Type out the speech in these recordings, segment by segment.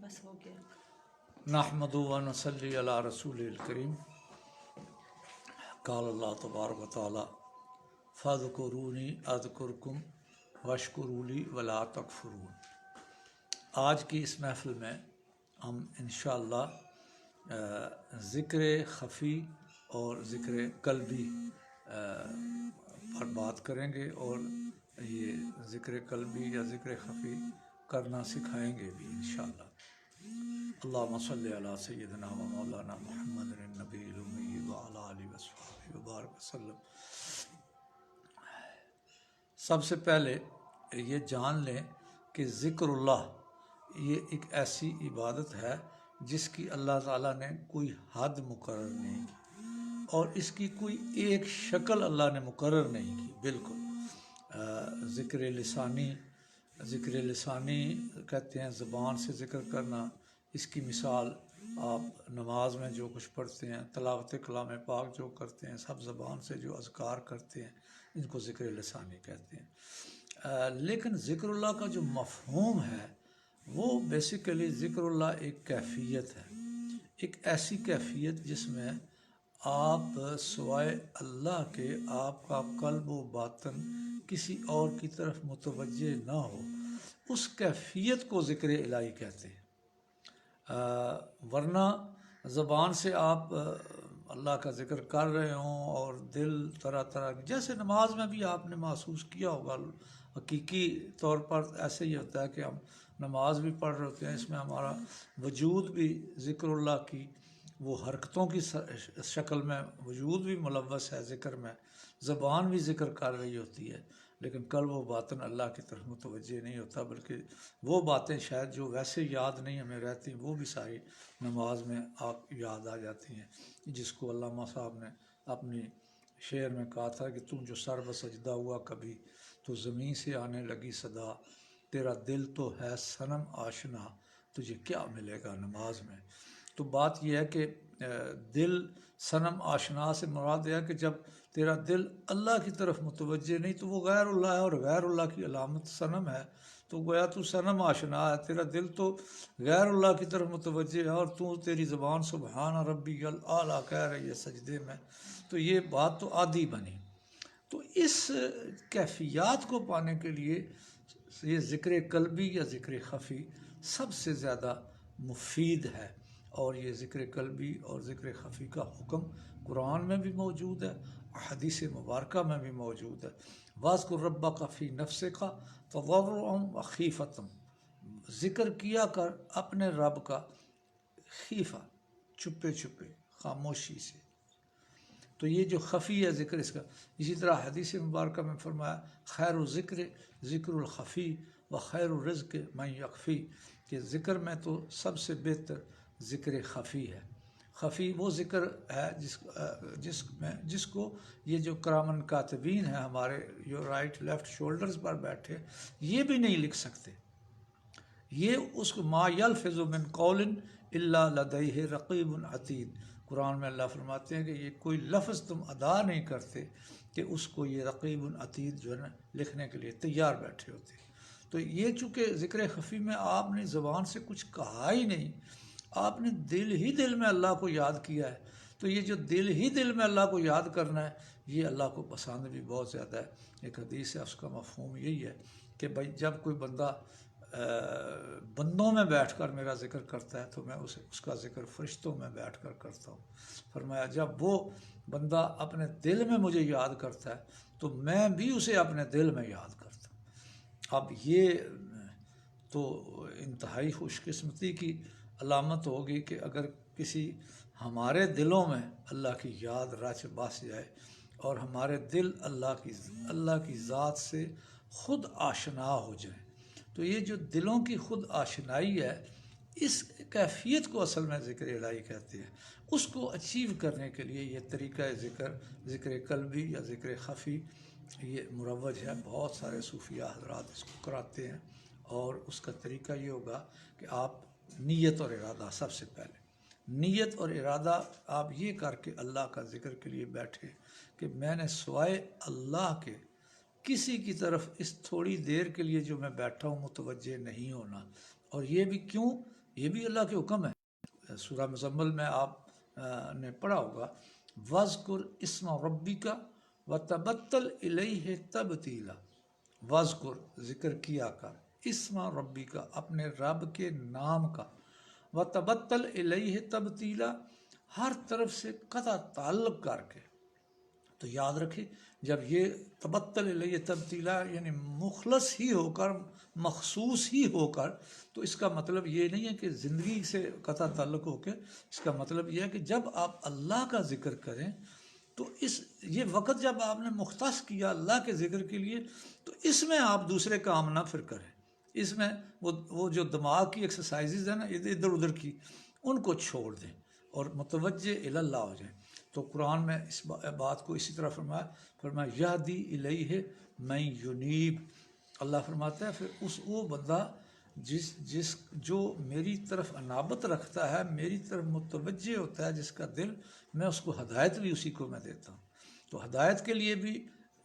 بس ہو گیا. نحمدہ و نصلی علی رسول الکریم. قال اللہ تبارک و تعالی فاذکرونی اذکرکم واشکروا لی ولا تکفرون. آج کی اس محفل میں ہم انشاءاللہ ذکر خفی اور ذکر قلبی پر بات کریں گے، اور یہ ذکر قلبی یا ذکر خفی کرنا سکھائیں گے بھی انشاءاللہ. اللہم صلی علی سیدنا و مولانا محمد النبی الامی وعلی آلہ وصحبہ وبارک وسلم. سب سے پہلے یہ جان لیں کہ ذکر اللہ یہ ایک ایسی عبادت ہے جس کی اللہ تعالیٰ نے کوئی حد مقرر نہیں کی، اور اس کی کوئی ایک شکل اللہ نے مقرر نہیں کی. بالکل ذکر لسانی کہتے ہیں زبان سے ذکر کرنا. اس کی مثال آپ نماز میں جو کچھ پڑھتے ہیں، تلاوت کلام پاک جو کرتے ہیں، سب زبان سے جو اذکار کرتے ہیں، ان کو ذکر لسانی کہتے ہیں. لیکن ذکر اللہ کا جو مفہوم ہے وہ بیسیکلی ذکر اللہ ایک کیفیت ہے، ایک ایسی کیفیت جس میں آپ سوائے اللہ کے آپ کا قلب و باطن کسی اور کی طرف متوجہ نہ ہو. اس کیفیت کو ذکر الہی کہتے ہیں. ورنہ زبان سے آپ اللہ کا ذکر کر رہے ہوں اور دل طرح طرح جیسے نماز میں بھی آپ نے محسوس کیا ہوگا، حقیقی طور پر ایسے ہی ہوتا ہے کہ ہم نماز بھی پڑھ رہے ہوتے ہیں، اس میں ہمارا وجود بھی ذکر اللہ کی وہ حرکتوں کی شکل میں وجود بھی ملوث ہے ذکر میں، زبان بھی ذکر کر رہی ہوتی ہے، لیکن قلب و باطن اللہ کی طرف متوجہ نہیں ہوتا، بلکہ وہ باتیں شاید جو ویسے یاد نہیں ہمیں رہتی وہ بھی ساری نماز میں آپ یاد آ جاتی ہیں. جس کو علامہ صاحب نے اپنی شعر میں کہا تھا کہ تم جو سر بسجدہ ہوا کبھی تو زمین سے آنے لگی صدا، تیرا دل تو ہے صنم آشنا تجھے کیا ملے گا نماز میں. تو بات یہ ہے کہ دل صنم آشنا سے مراد ہے کہ جب تیرا دل اللہ کی طرف متوجہ نہیں تو وہ غیر اللہ ہے، اور غیر اللہ کی علامت صنم ہے، تو گویا تو صنم آشنا ہے. تیرا دل تو غیر اللہ کی طرف متوجہ ہے اور تیری زبان سبحان ربی الاعلیٰ کہہ رہی ہے سجدے میں، تو یہ بات تو عادی بنی. تو اس کیفیات کو پانے کے لیے یہ ذکر قلبی یا ذکر خفی سب سے زیادہ مفید ہے. اور یہ ذکر قلبی اور ذکر خفی کا حکم قرآن میں بھی موجود ہے، حدیث مبارکہ میں بھی موجود ہے. وَاذْكُرْ رَبَّكَ فِي نَفْسِكَ تَضَرُّعًا وَخِیفَةً، ذکر کیا کر اپنے رب کا خیفہ، چھپے چھپے، خاموشی سے. تو یہ جو خفی ہے ذکر اس کا. اسی طرح حدیث مبارکہ میں فرمایا خیر الذکر ذکر الخفی و خیر الرزق من یخفی، کہ ذکر میں تو سب سے بہتر ذکر خفی ہے. خفی وہ ذکر ہے جس کو یہ جو کرامن کاتبین ہیں ہمارے جو رائٹ لیفٹ شولڈرز پر بیٹھے یہ بھی نہیں لکھ سکتے. یہ اس کو ما یلفظ من قول الا لدیہ رقیب عتید، قرآن میں اللہ فرماتے ہیں کہ یہ کوئی لفظ تم ادا نہیں کرتے کہ اس کو یہ رقیب عتید جو ہے نا لکھنے کے لیے تیار بیٹھے ہوتے. تو یہ چونکہ ذکر خفی میں آپ نے زبان سے کچھ کہا ہی نہیں، آپ نے دل میں اللہ کو یاد کیا ہے. تو یہ جو دل میں اللہ کو یاد کرنا ہے یہ اللہ کو پسند بھی بہت زیادہ ہے. ایک حدیث ہے، اس کا مفہوم یہی ہے کہ بھائی جب کوئی بندہ بندوں میں بیٹھ کر میرا ذکر کرتا ہے تو میں اس کا ذکر فرشتوں میں بیٹھ کر کرتا ہوں. فرمایا جب وہ بندہ اپنے دل میں مجھے یاد کرتا ہے تو میں بھی اسے اپنے دل میں یاد کرتا ہوں. اب یہ تو انتہائی خوش قسمتی کی علامت ہوگی کہ اگر کسی ہمارے دلوں میں اللہ کی یاد رچ بس جائے اور ہمارے دل اللہ کی ذات سے خود آشنا ہو جائیں. تو یہ جو دلوں کی خود آشنائی ہے اس کیفیت کو اصل میں ذکر الہی کہتے ہیں. اس کو اچیو کرنے کے لیے یہ طریقہ ذکر قلبی یا ذکر خفی یہ مروج ہے. بہت سارے صوفیہ حضرات اس کو کراتے ہیں، اور اس کا طریقہ یہ ہوگا کہ آپ نیت اور ارادہ، سب سے پہلے نیت اور ارادہ آپ یہ کر کے اللہ کا ذکر کے لیے بیٹھے کہ میں نے سوائے اللہ کے کسی کی طرف اس تھوڑی دیر کے لیے جو میں بیٹھا ہوں متوجہ نہیں ہونا. اور یہ بھی کیوں؟ یہ بھی اللہ کے حکم ہے۔ سورہ مزمل میں آپ نے پڑھا ہوگا، وَاذْكُرْ اسْمَ رَبِّكَ وَتَبَتَّلْ إِلَيْهِ تَبْتِيلًا، وَاذْكُرْ ذکر کیا کر، اسم ربی کا اپنے رب کے نام کا، وَتَبَتَّلْ إِلَيْهِ تَبْتِيلًا ہر طرف سے قطع تعلق کر کے۔ تو یاد رکھیں جب یہ تبتل الیہ تبتیلا یعنی مخلص ہی ہو کر، مخصوص ہی ہو کر، تو اس کا مطلب یہ نہیں ہے کہ زندگی سے قطع تعلق ہو کے، اس کا مطلب یہ ہے کہ جب آپ اللہ کا ذکر کریں تو یہ وقت جب آپ نے مختص کیا اللہ کے ذکر کے لیے، تو اس میں آپ دوسرے کام نہ پھر کریں، اس میں وہ جو دماغ کی ایکسرسائزز ہیں نا ادھر ادھر کی، ان کو چھوڑ دیں اور متوجہ الی اللہ ہو جائیں۔ تو قرآن میں اس بات کو اسی طرح فرمایا یہدی الیہ من ینیب، اللہ فرماتا ہے پھر وہ بندہ جو میری طرف انابت رکھتا ہے، میری طرف متوجہ ہوتا ہے، جس کا دل، میں اس کو ہدایت بھی اسی کو میں دیتا ہوں۔ تو ہدایت کے لیے بھی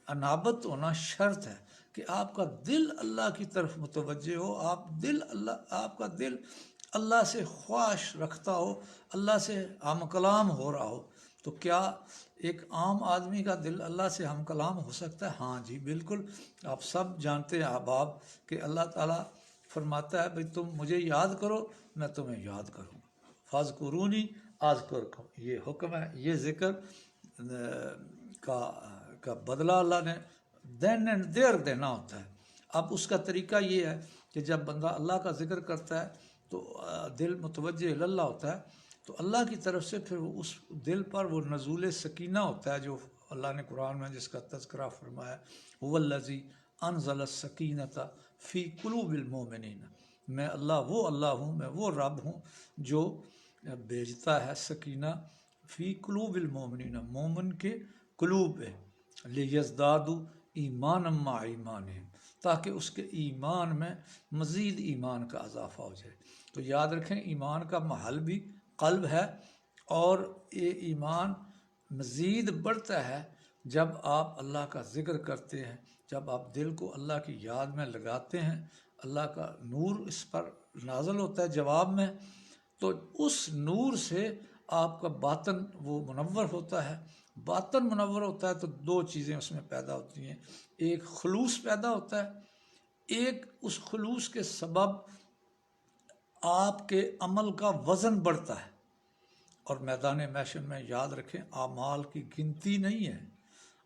انابت ہونا شرط ہے کہ آپ کا دل اللہ کی طرف متوجہ ہو، آپ کا دل اللہ سے خواہش رکھتا ہو، اللہ سے ہم کلام ہو رہا ہو۔ تو کیا ایک عام آدمی کا دل اللہ سے ہم کلام ہو سکتا ہے؟ ہاں جی بالکل، آپ سب جانتے ہیں احباب کہ اللہ تعالیٰ فرماتا ہے بھئی تم مجھے یاد کرو میں تمہیں یاد کروں گا، فاذکرونی اذکرکم، یہ حکم ہے، یہ ذکر کا بدلہ اللہ نے دین اینڈ دیر دینا ہوتا ہے۔ اب اس کا طریقہ یہ ہے کہ جب بندہ اللہ کا ذکر کرتا ہے تو دل متوجہ اللہ ہوتا ہے، تو اللہ کی طرف سے پھر اس دل پر وہ نزول سکینہ ہوتا ہے، جو اللہ نے قرآن میں جس کا تذکرہ فرمایا، هو الذی انزل السکینۃ فی قلوب المؤمنین، میں اللہ ہوں، میں وہ رب ہوں جو بھیجتا ہے سکینہ فی قلوب المؤمنین، مومن کے قلوب میں، لیزدادوا ایمانا مع ایمانہم، تاکہ اس کے ایمان میں مزید ایمان کا اضافہ ہو جائے۔ تو یاد رکھیں ایمان کا محل بھی قلب ہے، اور یہ ایمان مزید بڑھتا ہے جب آپ اللہ کا ذکر کرتے ہیں، جب آپ دل کو اللہ کی یاد میں لگاتے ہیں، اللہ کا نور اس پر نازل ہوتا ہے جواب میں، تو اس نور سے آپ کا باطن وہ منور ہوتا ہے۔ باطن منور ہوتا ہے تو دو چیزیں اس میں پیدا ہوتی ہیں، ایک خلوص پیدا ہوتا ہے، ایک اس خلوص کے سبب آپ کے عمل کا وزن بڑھتا ہے۔ اور میدان محشر میں یاد رکھیں اعمال کی گنتی نہیں ہے،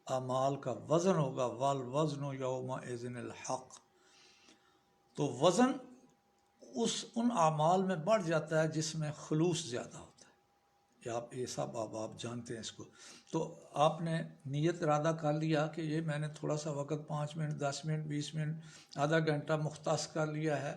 اعمال کا وزن ہوگا، والوزن یومئذ الحق۔ تو وزن ان اعمال میں بڑھ جاتا ہے جس میں خلوص زیادہ ہوتا ہے، یہ سب آپ جانتے ہیں اس کو۔ تو آپ نے نیت ارادہ کر لیا کہ یہ میں نے تھوڑا سا وقت 5 منٹ 10 منٹ 20 منٹ آدھا گھنٹہ مختص کر لیا ہے،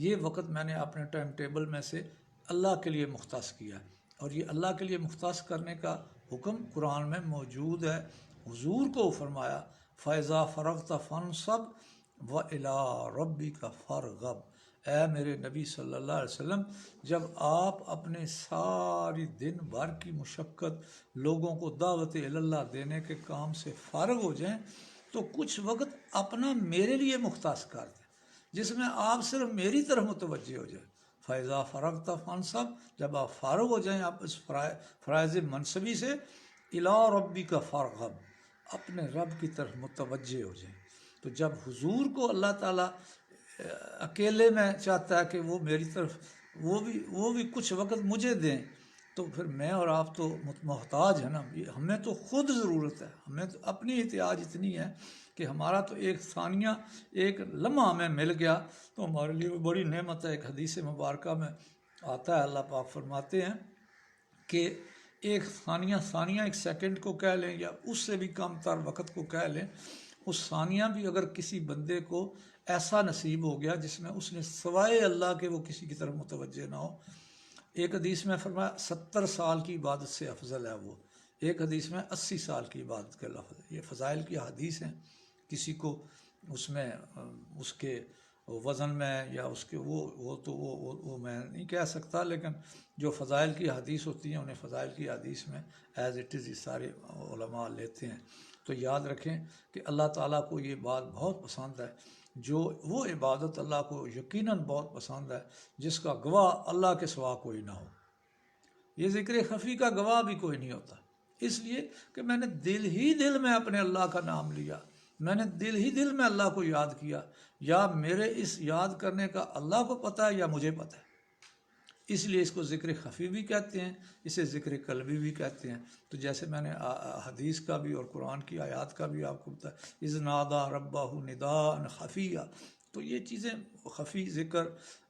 یہ وقت میں نے اپنے ٹائم ٹیبل میں سے اللہ کے لیے مختص کیا ہے، اور یہ اللہ کے لیے مختص کرنے کا حکم قرآن میں موجود ہے۔ حضور کو فرمایا فَإِذَا فَرَغْتَ فَانْصَبْ وَإِلَىٰ رَبِّكَ فَارْغَب، اے میرے نبی صلی اللہ علیہ وسلم جب آپ اپنے ساری دن بھر کی مشقت، لوگوں کو دعوت اللہ دینے کے کام سے فارغ ہو جائیں تو کچھ وقت اپنا میرے لیے مختص کر دیں، جس میں آپ صرف میری طرف متوجہ ہو جائیں۔ فَإِذَا فَرَغْتَ فَانْصَبْ، جب آپ فارغ ہو جائیں آپ اس فرائض منصبی سے، إِلَىٰ رَبِّكَ فَارْغَب، اپنے رب کی طرف متوجہ ہو جائیں۔ تو جب حضور کو اللہ تعالیٰ اکیلے میں چاہتا ہے کہ وہ میری طرف وہ بھی کچھ وقت مجھے دیں، تو پھر میں اور آپ تو محتاج ہیں نا، ہمیں تو خود ضرورت ہے، ہمیں تو اپنی احتیاج اتنی ہے کہ ہمارا تو ایک ثانیہ ایک لمحہ ہمیں مل گیا تو ہمارے لیے بڑی نعمت ہے۔ ایک حدیث مبارکہ میں آتا ہے، اللہ پاک فرماتے ہیں کہ ایک ثانیہ ایک سیکنڈ کو کہہ لیں یا اس سے بھی کم تر وقت کو کہہ لیں، اس ثانیہ بھی اگر کسی بندے کو ایسا نصیب ہو گیا جس میں اس نے سوائے اللہ کے وہ کسی کی طرف متوجہ نہ ہو، ایک حدیث میں فرمایا 70 سال کی عبادت سے افضل ہے وہ، ایک حدیث میں 80 سال کی عبادت کا لفظ۔ یہ فضائل کی حدیث ہیں، کسی کو اس میں اس کے وزن میں یا اس کے وہ میں نہیں کہہ سکتا، لیکن جو فضائل کی حدیث ہوتی ہیں انہیں فضائل کی حدیث میں ایز اٹ از یہ سارے علماء لیتے ہیں۔ تو یاد رکھیں کہ اللہ تعالیٰ کو یہ بات بہت پسند ہے جو وہ عبادت اللہ کو یقیناً بہت پسند ہے جس کا گواہ اللہ کے سوا کوئی نہ ہو۔ یہ ذکر خفی کا گواہ بھی کوئی نہیں ہوتا، اس لیے کہ میں نے دل ہی دل میں اپنے اللہ کا نام لیا، میں نے دل ہی دل میں اللہ کو یاد کیا، یا میرے اس یاد کرنے کا اللہ کو پتہ ہے یا مجھے پتہ ہے، اس لیے اس کو ذکر خفی بھی کہتے ہیں، اسے ذکر قلبی بھی کہتے ہیں۔ تو جیسے میں نے حدیث کا بھی اور قرآن کی آیات کا بھی آپ کو بتایا، اذ نادا ربہ نداء خفیہ، تو یہ چیزیں خفی ذکر،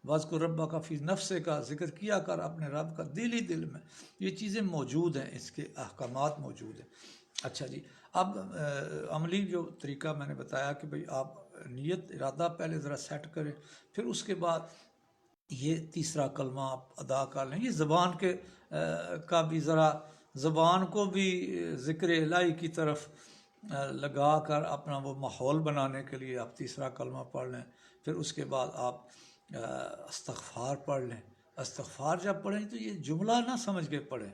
واذکر ربک فی نفسک کا ذکر کیا کر اپنے رب کا دل ہی دل میں، یہ چیزیں موجود ہیں، اس کے احکامات موجود ہیں۔ اچھا جی، اب عملی جو طریقہ میں نے بتایا کہ بھئی آپ نیت ارادہ پہلے ذرا سیٹ کریں، پھر اس کے بعد یہ تیسرا کلمہ آپ ادا کر لیں۔ یہ زبان کے کا بھی ذرا زبان کو بھی ذکر الہی کی طرف لگا کر اپنا وہ ماحول بنانے کے لیے آپ تیسرا کلمہ پڑھ لیں، پھر اس کے بعد آپ استغفار پڑھ لیں۔ استغفار جب پڑھیں تو یہ جملہ نہ سمجھ کے پڑھیں،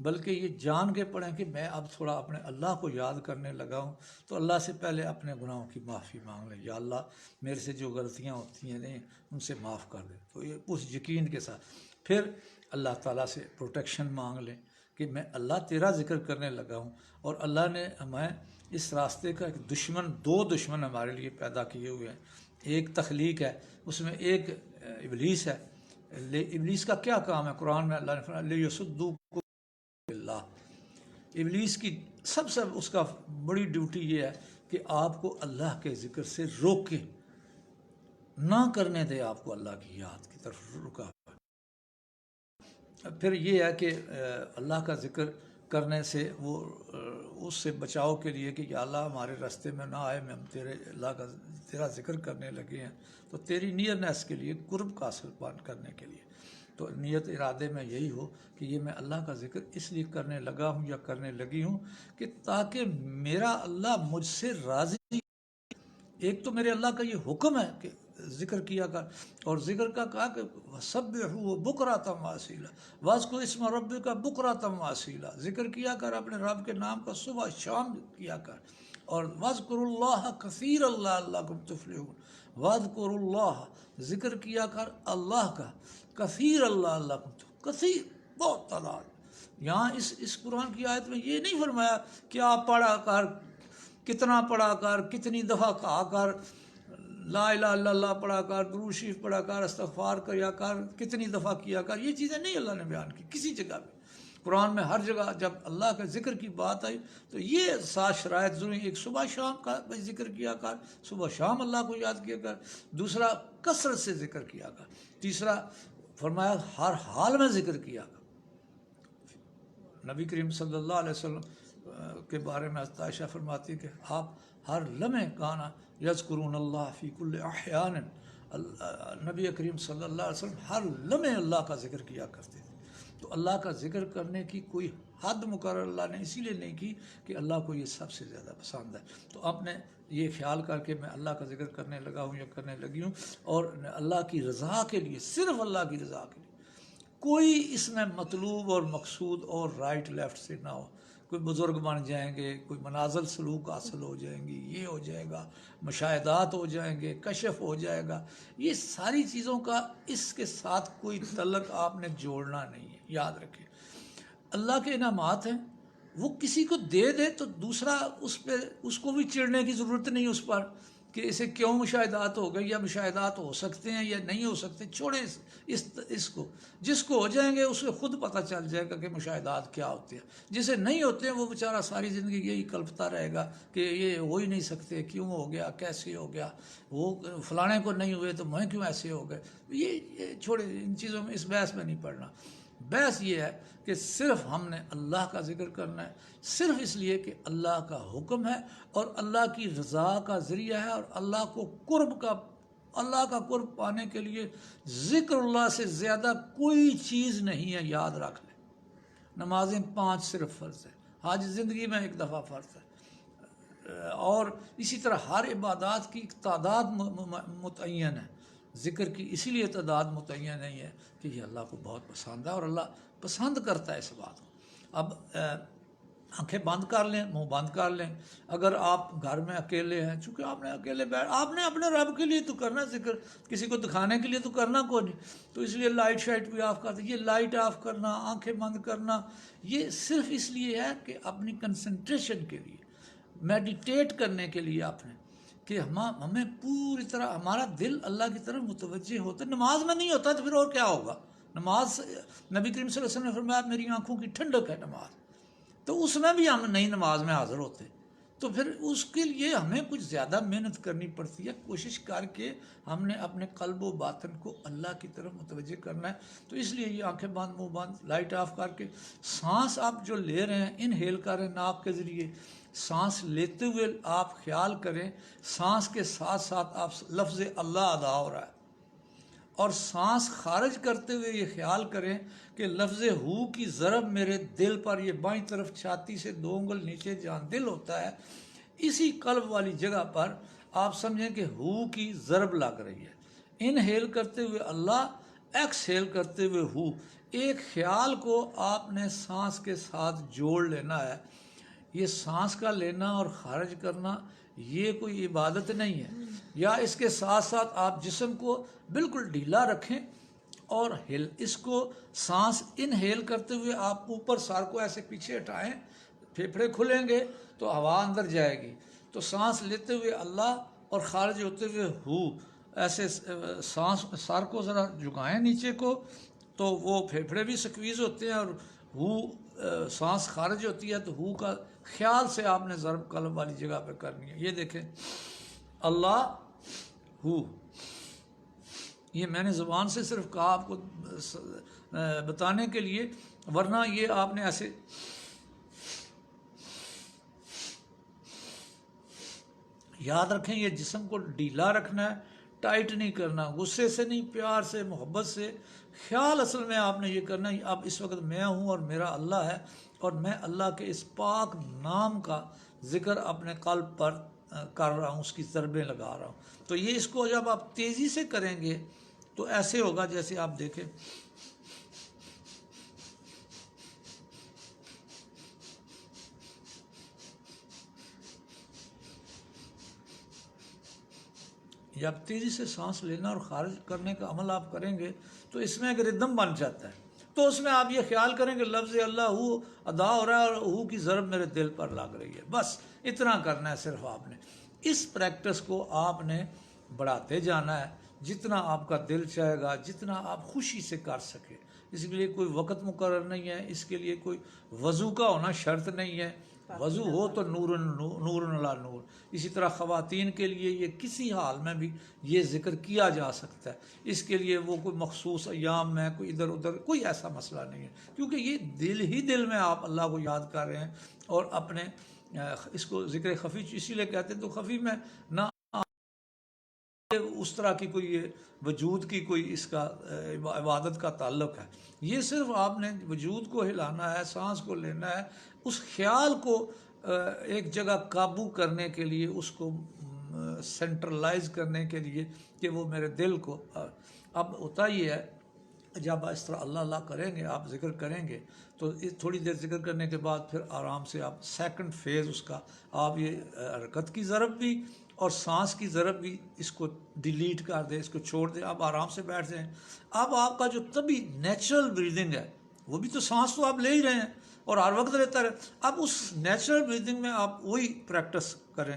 بلکہ یہ جان کے پڑھیں کہ میں اب تھوڑا اپنے اللہ کو یاد کرنے لگا ہوں، تو اللہ سے پہلے اپنے گناہوں کی معافی مانگ لیں، یا اللہ میرے سے جو غلطیاں ہوتی ہیں ان سے معاف کر دیں، تو یہ اس یقین کے ساتھ پھر اللہ تعالیٰ سے پروٹیکشن مانگ لیں کہ میں اللہ تیرا ذکر کرنے لگا ہوں، اور اللہ نے ہمیں اس راستے کا ایک دشمن، دو دشمن ہمارے لیے پیدا کیے ہوئے ہیں، ایک تخلیق ہے، اس میں ایک ابلیس ہے۔ ابلیس کا کیا کام ہے؟ قرآن میں اللہ نے فرمایا لیصدوکم اللہ، ابلیس کی سب سے اس کا بڑی ڈیوٹی یہ ہے کہ آپ کو اللہ کے ذکر سے روکے، نہ کرنے دے آپ کو اللہ کی یاد کی طرف رکا۔ پھر یہ ہے کہ اللہ کا ذکر کرنے سے وہ اس سے بچاؤ کے لیے کہ یا اللہ ہمارے راستے میں نہ آئے، میں ہم تیرے اللہ کا تیرا ذکر کرنے لگے ہیں، تو تیری نیرنیس کے لیے، قرب کا حاصل کرنے کے لیے، تو نیت ارادے میں یہی ہو کہ یہ میں اللہ کا ذکر اس لیے کرنے لگا ہوں یا کرنے لگی ہوں کہ تاکہ میرا اللہ مجھ سے راضی۔ ایک تو میرے اللہ کا یہ حکم ہے کہ ذکر کیا کر، اور ذکر کا کہا کہ وَسَبِّحُوهُ بُكْرَةً وَأَصِيلًا، وَاذْكُرِ اسْمَ رَبِّكَ بُكْرَةً وَأَصِيلًا، ذکر کیا کر اپنے رب کے نام کا صبح شام کیا کر، اور وَاذْكُرُوا اللَّهَ كَثِيرًا لَعَلَّكُمْ تُفْلِحُونَ، وَاذْكُرُوا اللَّهَ، ذکر کیا کر اللہ کا، كَثِيرًا لَعَلَّكُمْ تُفْلِحُونَ، کثیر بہت تعداد۔ یہاں اس قرآن کی آیت میں یہ نہیں فرمایا کہ آپ پڑھا کر، کتنا پڑھا کر، کتنی دفعہ کہا کر، لا الہ الا اللہ پڑھا کر، درود شریف پڑھا کر، استغفار کیا کر، کتنی دفعہ کیا کر، یہ چیزیں نہیں اللہ نے بیان کی کسی جگہ بھی۔ قرآن میں ہر جگہ جب اللہ کے ذکر کی بات آئی تو یہ 7 شرائط ضروری، ایک صبح شام کا ذکر کیا کر، صبح شام اللہ کو یاد کیا کر، دوسرا کثرت سے ذکر کیا کر، تیسرا فرمایا ہر حال میں ذکر کیا کر۔ نبی کریم صلی اللہ علیہ وسلم کے بارے میں عائشہ فرماتی کہ آپ ہر لمحے کانا یذکرون اللہ فی کل احیان، نبی کریم صلی اللہ علیہ وسلم ہر لمحے اللہ کا ذکر کیا کرتے تھے۔ تو اللہ کا ذکر کرنے کی کوئی حد مقرر اللہ نے اسی لیے نہیں کی کہ اللہ کو یہ سب سے زیادہ پسند ہے۔ تو آپ نے یہ خیال کر کے میں اللہ کا ذکر کرنے لگا ہوں یا کرنے لگی ہوں، اور اللہ کی رضا کے لیے، صرف اللہ کی رضا کے لیے، کوئی اس میں مطلوب اور مقصود اور رائٹ لیفٹ سے نہ ہو، کوئی بزرگ بن جائیں گے، کوئی منازل سلوک حاصل ہو جائیں گی، یہ ہو جائے گا، مشاہدات ہو جائیں گے، کشف ہو جائے گا، یہ ساری چیزوں کا اس کے ساتھ کوئی تعلق آپ نے جوڑنا نہیں ہے۔ یاد رکھیں اللہ کے انعامات ہیں، وہ کسی کو دے دے تو دوسرا اس کو بھی چڑھنے کی ضرورت نہیں اس پر کہ اسے کیوں مشاہدات ہو گئی، یا مشاہدات ہو سکتے ہیں یا نہیں ہو سکتے، چھوڑیں اس کو، جس کو ہو جائیں گے اسے خود پتہ چل جائے گا کہ مشاہدات کیا ہوتے ہیں، جسے نہیں ہوتے ہیں وہ بیچارہ ساری زندگی یہی کلپتا رہے گا کہ یہ ہو ہی نہیں سکتے، کیوں ہو گیا، کیسے ہو گیا، وہ فلانے کو نہیں ہوئے تو میں کیوں ایسے ہو گئے۔ یہ چھوڑے، ان چیزوں میں، اس بحث میں نہیں پڑنا۔ بحث یہ ہے کہ صرف ہم نے اللہ کا ذکر کرنا ہے، صرف اس لیے کہ اللہ کا حکم ہے اور اللہ کی رضا کا ذریعہ ہے، اور اللہ کا قرب پانے کے لیے ذکر اللہ سے زیادہ کوئی چیز نہیں ہے، یاد رکھ لیں۔ نمازیں 5 صرف فرض ہے، حج زندگی میں 1 دفعہ فرض ہے، اور اسی طرح ہر عبادات کی ایک تعداد متعین ہے، ذکر کی اسی لیے تعداد متعین نہیں ہے کہ یہ اللہ کو بہت پسند ہے، اور اللہ پسند کرتا ہے اس بات کو۔ اب آنکھیں بند کر لیں، منہ بند کر لیں۔ اگر آپ گھر میں اکیلے ہیں، چونکہ آپ نے اکیلے آپ نے اپنے رب کے لیے تو کرنا ذکر، کسی کو دکھانے کے لیے تو کرنا کو نہیں، تو اس لیے لائٹ شائٹ بھی آف کر دیں۔ یہ لائٹ آف کرنا، آنکھیں بند کرنا، یہ صرف اس لیے ہے کہ اپنی کنسنٹریشن کے لیے، میڈیٹیٹ کرنے کے لیے آپ نے، کہ ہمیں پوری طرح ہمارا دل اللہ کی طرف متوجہ ہوتا ہے۔ نماز میں نہیں ہوتا تو پھر اور کیا ہوگا؟ نماز، نبی کریم صلی اللہ علیہ وسلم نے فرمایا میری آنکھوں کی ٹھنڈک ہے نماز، تو اس میں بھی ہم نئی نماز میں حاضر ہوتے، تو پھر اس کے لیے ہمیں کچھ زیادہ محنت کرنی پڑتی ہے، کوشش کر کے ہم نے اپنے قلب و باطن کو اللہ کی طرف متوجہ کرنا ہے۔ تو اس لیے یہ آنکھیں بند، منہ بند، لائٹ آف کر کے، سانس آپ جو لے رہے ہیں انہیل کریں ناک کے ذریعے، سانس لیتے ہوئے آپ خیال کریں سانس کے ساتھ ساتھ آپ لفظ اللہ ادا ہو رہا ہے، اور سانس خارج کرتے ہوئے یہ خیال کریں کہ لفظ ہو کی ضرب میرے دل پر، یہ بائیں طرف چھاتی سے 2 انگل نیچے جہاں دل ہوتا ہے، اسی قلب والی جگہ پر آپ سمجھیں کہ ہو کی ضرب لگ رہی ہے۔ انہیل کرتے ہوئے اللہ، ایکسہیل کرتے ہوئے ہو، ایک خیال کو آپ نے سانس کے ساتھ جوڑ لینا ہے۔ یہ سانس کا لینا اور خارج کرنا یہ کوئی عبادت نہیں ہے، یا اس کے ساتھ ساتھ آپ جسم کو بالکل ڈھیلا رکھیں اور اس کو سانس انہیل کرتے ہوئے آپ اوپر سر کو ایسے پیچھے ہٹائیں، پھیپھڑے کھلیں گے تو ہوا اندر جائے گی، تو سانس لیتے ہوئے اللہ اور خارج ہوتے ہوئے ہو، ایسے سانس سر کو ذرا جھکائیں نیچے کو، تو وہ پھیپھڑے بھی سکویز ہوتے ہیں، اور ہو سانس خارج ہوتی ہے، تو ہو کا خیال سے آپ نے ضرب قلب والی جگہ پہ کرنی ہے۔ یہ دیکھیں اللہ ہو، یہ میں نے زبان سے صرف کہا آپ کو بتانے کے لیے، ورنہ یہ آپ نے ایسے یاد رکھیں، یہ جسم کو ڈھیلا رکھنا ہے، ٹائٹ نہیں کرنا، غصے سے نہیں، پیار سے، محبت سے۔ خیال اصل میں آپ نے یہ کرنا ہے اب اس وقت میں ہوں اور میرا اللہ ہے، اور میں اللہ کے اس پاک نام کا ذکر اپنے قلب پر کر رہا ہوں، اس کی ضربیں لگا رہا ہوں۔ تو یہ اس کو جب آپ تیزی سے کریں گے تو ایسے ہوگا جیسے آپ دیکھیں جب تیزی سے سانس لینا اور خارج کرنے کا عمل آپ کریں گے تو اس میں ایک ردم بن جاتا ہے، تو اس میں آپ یہ خیال کریں کہ لفظ اللہ ہو ادا ہو رہا ہے اور ہو کی ضرب میرے دل پر لگ رہی ہے، بس اتنا کرنا ہے صرف آپ نے۔ اس پریکٹس کو آپ نے بڑھاتے جانا ہے، جتنا آپ کا دل چاہے گا، جتنا آپ خوشی سے کر سکے۔ اس کے لیے کوئی وقت مقرر نہیں ہے، اس کے لیے کوئی وضو کا ہونا شرط نہیں ہے، وضو ہو تو نور نور علی نور۔ اسی طرح خواتین کے لیے یہ کسی حال میں بھی یہ ذکر کیا جا سکتا ہے، اس کے لیے وہ کوئی مخصوص ایام میں کوئی ادھر ادھر کوئی ایسا مسئلہ نہیں ہے، کیونکہ یہ دل ہی دل میں آپ اللہ کو یاد کر رہے ہیں، اور اپنے اس کو ذکر خفی اسی لیے کہتے ہیں، تو خفی میں نہ اس طرح کی کوئی وجود کی کوئی اس کا عبادت کا تعلق ہے، یہ صرف آپ نے وجود کو ہلانا ہے، سانس کو لینا ہے، اس خیال کو ایک جگہ قابو کرنے کے لیے، اس کو سینٹرلائز کرنے کے لیے کہ وہ میرے دل کو۔ اب ہوتا یہ ہے جب اس طرح اللہ اللہ کریں گے، آپ ذکر کریں گے، تو تھوڑی دیر ذکر کرنے کے بعد پھر آرام سے آپ سیکنڈ فیز اس کا آپ یہ حرکت کی ضرب بھی اور سانس کی ضرب بھی اس کو ڈیلیٹ کر دیں، اس کو چھوڑ دیں، اب آرام سے بیٹھ جائیں۔ اب آپ کا جو طبی نیچرل بریدنگ ہے، وہ بھی تو سانس تو آپ لے ہی رہے ہیں اور ہر وقت لیتا رہے، اب اس نیچرل بریدنگ میں آپ وہی پریکٹس کریں،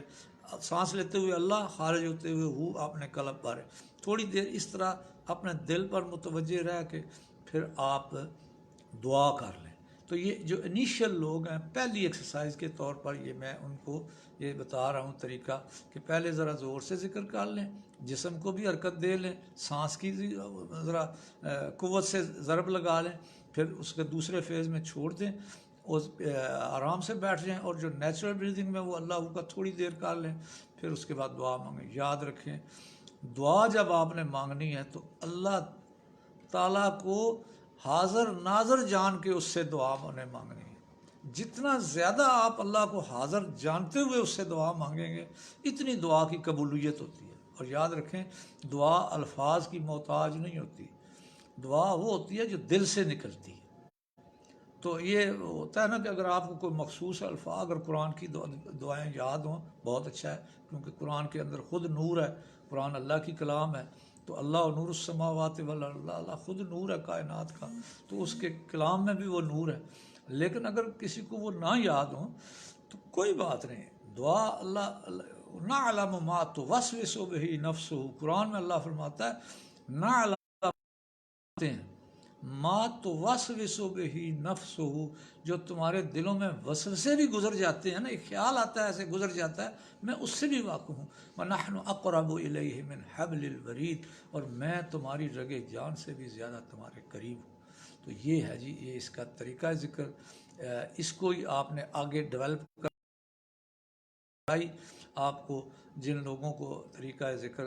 سانس لیتے ہوئے اللہ، خارج ہوتے ہوئے ہو اپنے قلب پر۔ تھوڑی دیر اس طرح اپنے دل پر متوجہ رہ کے پھر آپ دعا کر لیں۔ تو یہ جو انیشیل لوگ ہیں، پہلی ایکسرسائز کے طور پر یہ میں ان کو یہ بتا رہا ہوں طریقہ، کہ پہلے ذرا زور سے ذکر کر لیں، جسم کو بھی حرکت دے لیں، سانس کی ذرا قوت سے ضرب لگا لیں، پھر اس کے دوسرے فیز میں چھوڑ دیں اور آرام سے بیٹھ جائیں، اور جو نیچرل بریدنگ میں وہ اللہ کا تھوڑی دیر کر لیں، پھر اس کے بعد دعا مانگیں۔ یاد رکھیں دعا جب آپ نے مانگنی ہے تو اللہ تعالیٰ کو حاضر ناظر جان کے اس سے دعا نے مانگنی ہے۔ جتنا زیادہ آپ اللہ کو حاضر جانتے ہوئے اس سے دعا مانگیں گے، اتنی دعا کی قبولیت ہوتی ہے۔ اور یاد رکھیں دعا الفاظ کی محتاج نہیں ہوتی، دعا وہ ہوتی ہے جو دل سے نکلتی ہے۔ تو یہ ہوتا ہے نا کہ اگر آپ کو کوئی مخصوص الفاظ اگر قرآن کی دعائیں یاد ہوں بہت اچھا ہے، کیونکہ قرآن کے اندر خود نور ہے، قرآن اللہ کی کلام ہے، تو اللہ نور السماوات والارض، اللہ خود نور ہے کائنات کا، تو اس کے کلام میں بھی وہ نور ہے۔ لیکن اگر کسی کو وہ نہ یاد ہوں تو کوئی بات نہیں، دعا اللہ نعلم ما توسوس به نفسہ، قرآن میں اللہ فرماتا ہے نعلم ہیں ما توسوس به نفسہ، جو تمہارے دلوں میں وسوسے بھی گزر جاتے ہیں نا، ایک خیال آتا ہے ایسے گزر جاتا ہے، میں اس سے بھی واقف ہوں، وَنَحْنُ أَقْرَبُ إِلَيْهِ مِنْ حَبْلِ الْوَرِيدِ، اور میں تمہاری رگ جان سے بھی زیادہ تمہارے قریب ہوں۔ تو یہ ہے جی، یہ اس کا طریقہ ذکر، اس کو ہی آپ نے آگے ڈیولپ کرائی۔ آپ کو جن لوگوں کو طریقہ ذکر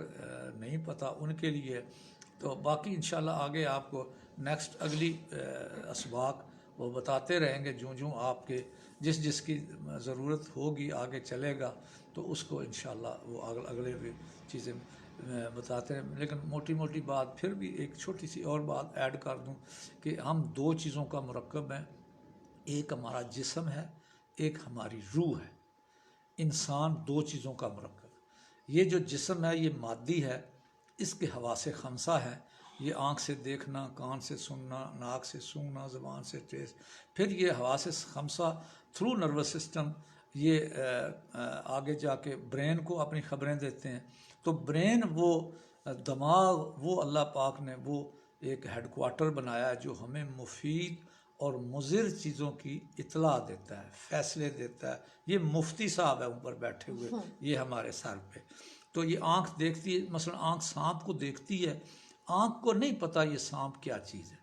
نہیں پتہ ان کے لیے، تو باقی انشاءاللہ آگے آپ کو نیکسٹ اگلی اسباق وہ بتاتے رہیں گے، جوں آپ کے جس کی ضرورت ہوگی آگے چلے گا تو اس کو انشاءاللہ وہ اگلے بھی چیزیں بتاتے رہیں۔ لیکن موٹی موٹی بات پھر بھی ایک چھوٹی سی اور بات ایڈ کر دوں کہ ہم دو چیزوں کا مرکب ہیں، ایک ہمارا جسم ہے، ایک ہماری روح ہے۔ انسان دو چیزوں کا مرکب، یہ جو جسم ہے یہ مادی ہے، اس کے حواس خمسہ ہے، یہ آنکھ سے دیکھنا، کان سے سننا، ناک سے سونگنا، زبان سے ٹیسٹ، پھر یہ حواس خمسہ تھرو نروس سسٹم یہ آگے جا کے برین کو اپنی خبریں دیتے ہیں۔ تو برین وہ دماغ، وہ اللہ پاک نے وہ ایک ہیڈ کوارٹر بنایا ہے جو ہمیں مفید اور مضر چیزوں کی اطلاع دیتا ہے، فیصلے دیتا ہے۔ یہ مفتی صاحب ہے اوپر بیٹھے ہوئے، یہ ہمارے سر پہ۔ تو یہ آنکھ دیکھتی ہے، مثلا آنکھ سانپ کو دیکھتی ہے، آنکھ کو نہیں پتہ یہ سانپ کیا چیز ہے،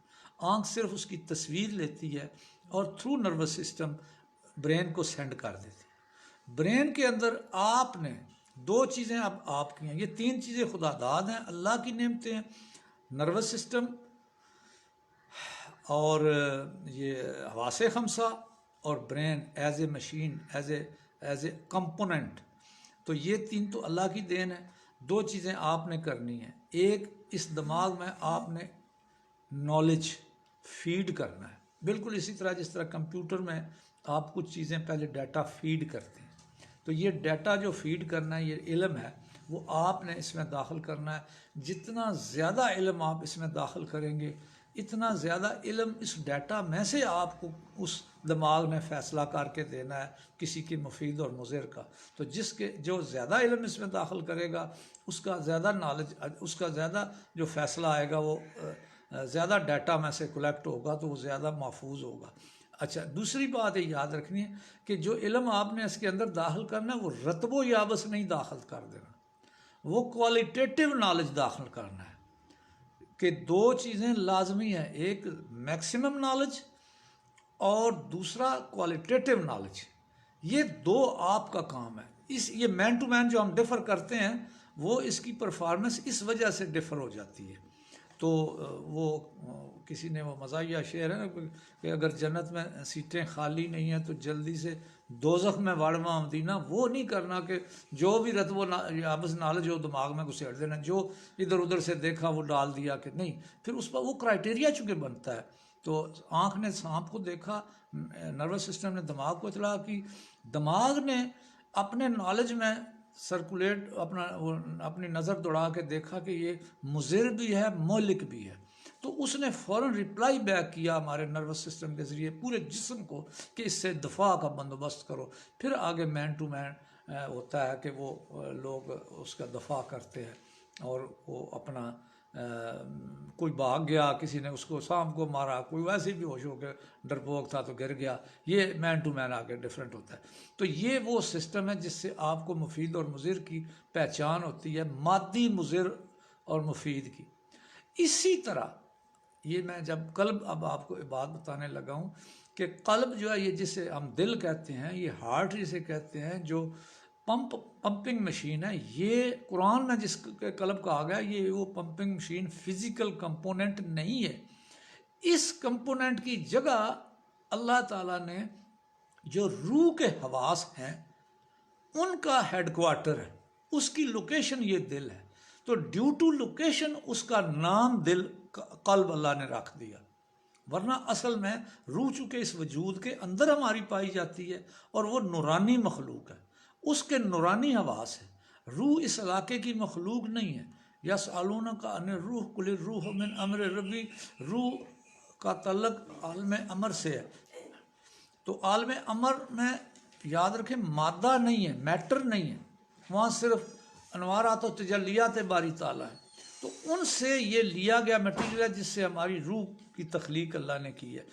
آنکھ صرف اس کی تصویر لیتی ہے اور تھرو نروس سسٹم برین کو سینڈ کر دیتی ہے۔ برین کے اندر آپ نے دو چیزیں اب آپ کی ہیں، یہ تین چیزیں خدا داد ہیں، اللہ کی نعمتیں ہیں، نروس سسٹم اور یہ حواس خمسہ اور brain as a machine, as a component. تو یہ تین تو اللہ کی دین ہے۔ دو چیزیں آپ نے کرنی ہیں، ایک اس دماغ میں آپ نے نالج فیڈ کرنا ہے، بالکل اسی طرح جس طرح کمپیوٹر میں آپ کچھ چیزیں پہلے ڈیٹا فیڈ کرتے ہیں، تو یہ ڈیٹا جو فیڈ کرنا ہے، یہ علم ہے، وہ آپ نے اس میں داخل کرنا ہے۔ جتنا زیادہ علم آپ اس میں داخل کریں گے، اتنا زیادہ علم اس ڈیٹا میں سے آپ کو اس دماغ نے فیصلہ کر کے دینا ہے کسی کی مفید اور مضر کا۔ تو جو زیادہ علم اس میں داخل کرے گا، اس کا زیادہ نالج، اس کا زیادہ جو فیصلہ آئے گا وہ زیادہ ڈیٹا میں سے کلیکٹ ہوگا، تو وہ زیادہ محفوظ ہوگا۔ اچھا، دوسری بات یہ یاد رکھنی ہے کہ جو علم آپ نے اس کے اندر داخل کرنا ہے وہ رتب و یابس نہیں داخل کر دینا، وہ کوالٹیٹیو نالج داخل کرنا ہے، کہ دو چیزیں لازمی ہیں، ایک میکسیمم نالج اور دوسرا کوالٹیٹیو نالج، یہ دو آپ کا کام ہے۔ یہ مین ٹو مین جو ہم ڈفر کرتے ہیں، وہ اس کی پرفارمنس اس وجہ سے ڈفر ہو جاتی ہے۔ تو وہ کسی نے وہ مزاحیہ شعر ہے نا کہ اگر جنت میں سیٹیں خالی نہیں ہیں تو جلدی سے دوزخ میں واڑواں مدینہ، وہ نہیں کرنا کہ جو بھی رتب و یابس نالج ہو دماغ میں گھسیڑ دینا، جو ادھر ادھر سے دیکھا وہ ڈال دیا، کہ نہیں، پھر اس پر وہ کرائٹیریا چونکہ بنتا ہے۔ تو آنکھ نے سانپ کو دیکھا، نروس سسٹم نے دماغ کو اطلاع کی، دماغ نے اپنے نالج میں سرکولیٹ اپنی نظر دوڑا کے دیکھا کہ یہ مضر بھی ہے، مہلک بھی ہے، تو اس نے فوراً ریپلائی بیک کیا ہمارے نروس سسٹم کے ذریعے پورے جسم کو کہ اس سے دفاع کا بندوبست کرو۔ پھر آگے مین ٹو مین ہوتا ہے کہ وہ لوگ اس کا دفاع کرتے ہیں، اور وہ اپنا کوئی بھاگ گیا، کسی نے اس کو سانپ کو مارا، کوئی ویسے بھی ہوش ہو کے ڈرپوک تھا تو گر گیا، یہ مین ٹو مین آگے ڈفرینٹ ہوتا ہے۔ تو یہ وہ سسٹم ہے جس سے آپ کو مفید اور مضر کی پہچان ہوتی ہے، مادی مضر اور مفید کی۔ اسی طرح یہ میں جب قلب، اب آپ کو بات بتانے لگا ہوں کہ قلب جو ہے، یہ جسے ہم دل کہتے ہیں، یہ ہارٹ جسے کہتے ہیں، جو پمپنگ مشین ہے، یہ قرآن میں جس کے قلب کہا گیا، یہ وہ پمپنگ مشین فزیکل کمپوننٹ نہیں ہے۔ اس کمپوننٹ کی جگہ اللہ تعالیٰ نے جو روح کے حواس ہیں ان کا ہیڈ کوارٹر ہے، اس کی لوکیشن یہ دل ہے، تو ڈیو ٹو لوکیشن اس کا نام دل، قلب اللہ نے رکھ دیا۔ ورنہ اصل میں روح چونکہ اس وجود کے اندر ہماری پائی جاتی ہے اور وہ نورانی مخلوق ہے، اس کے نورانی حواس ہے، روح اس علاقے کی مخلوق نہیں ہے۔ یسألونک عن الروح قل الروح من امر ربی، روح کا تعلق عالم امر سے ہے، تو عالم امر میں یاد رکھیں مادہ نہیں ہے، میٹر نہیں ہے، وہاں صرف انوارات و تجلیات باری تعالیٰ ہے، تو ان سے یہ لیا گیا مٹیریل ہے جس سے ہماری روح کی تخلیق اللہ نے کی ہے۔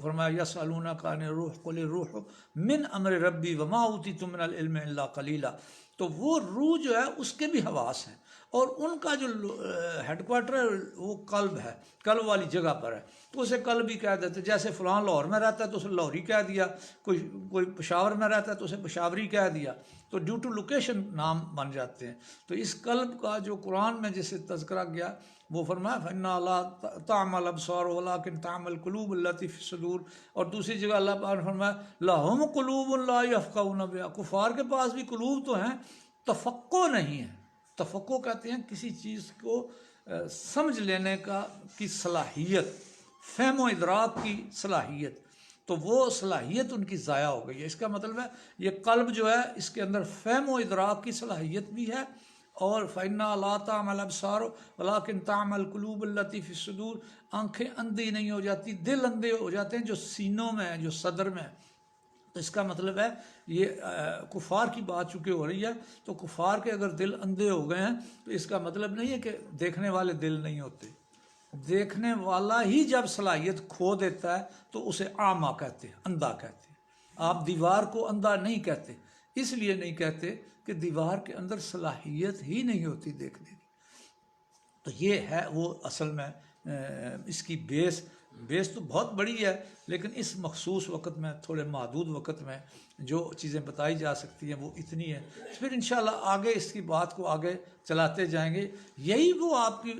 فرمایا یسألونک عن الروح قل الروح من امر ربی وما اوتیتم من العلم الا قلیلا، تو وہ روح جو ہے اس کے بھی حواس ہیں، اور ان کا جو ہیڈ کوارٹر ہے وہ قلب ہے، قلب والی جگہ پر ہے، تو اسے قلب بھی کہہ دیتے، جیسے فلاں لاہور میں رہتا ہے تو اسے لاہوری کہہ دیا، کوئی پشاور میں رہتا ہے تو اسے پشاوری کہہ دیا، تو ڈیو ٹو لوکیشن نام بن جاتے ہیں۔ تو اس قلب کا جو قرآن میں جسے تذکرہ گیا وہ فرمایا فَإِنَّا لَا تَعْمَى الْأَبْصَارُ وَلَٰكِن تَعْمَى الْقُلُوبُ الَّتِي فِي الصُّدُورِ، اور دوسری جگہ اللہ پاک نے فرمایا لَهُمْ قُلُوبٌ لَا يَفْقَهُونَ بِهَا، کفار کے پاس بھی قلوب تو ہیں، تفقع نہیں ہے۔ تفقع کہتے ہیں کسی چیز کو سمجھ لینے کی صلاحیت، فہم و ادراک کی صلاحیت، تو وہ صلاحیت ان کی ضائع ہو گئی ہے۔ اس کا مطلب ہے یہ قلب جو ہے اس کے اندر فہم و ادراک کی صلاحیت بھی ہے، اور فَإِنَّا لَا تَعْمَى الْأَبْصَارُ وَلَٰكِن تَعْمَى الْقُلُوبُ الَّتِي فِي الصُّدُورِ، آنکھیں اندھی نہیں ہو جاتی، دل اندھے ہو جاتے ہیں جو سینوں میں ہیں، جو صدر میں ہیں۔ تو اس کا مطلب ہے یہ کفار کی بات چونکہ ہو رہی ہے، تو کفار کے اگر دل اندھے ہو گئے ہیں تو اس کا مطلب نہیں ہے کہ دیکھنے والے دل نہیں ہوتے، دیکھنے والا ہی جب صلاحیت کھو دیتا ہے تو اسے اعمیٰ کہتے ہیں، اندھا کہتے ہیں۔ آپ دیوار کو اندھا نہیں کہتے، اس لیے نہیں کہتے کہ دیوار کے اندر صلاحیت ہی نہیں ہوتی دیکھنے کی۔ تو یہ ہے وہ اصل میں اس کی بیس تو بہت بڑی ہے، لیکن اس مخصوص وقت میں، تھوڑے محدود وقت میں جو چیزیں بتائی جا سکتی ہیں وہ اتنی ہے، پھر انشاءاللہ آگے اس کی بات کو آگے چلاتے جائیں گے۔ یہی وہ آپ کی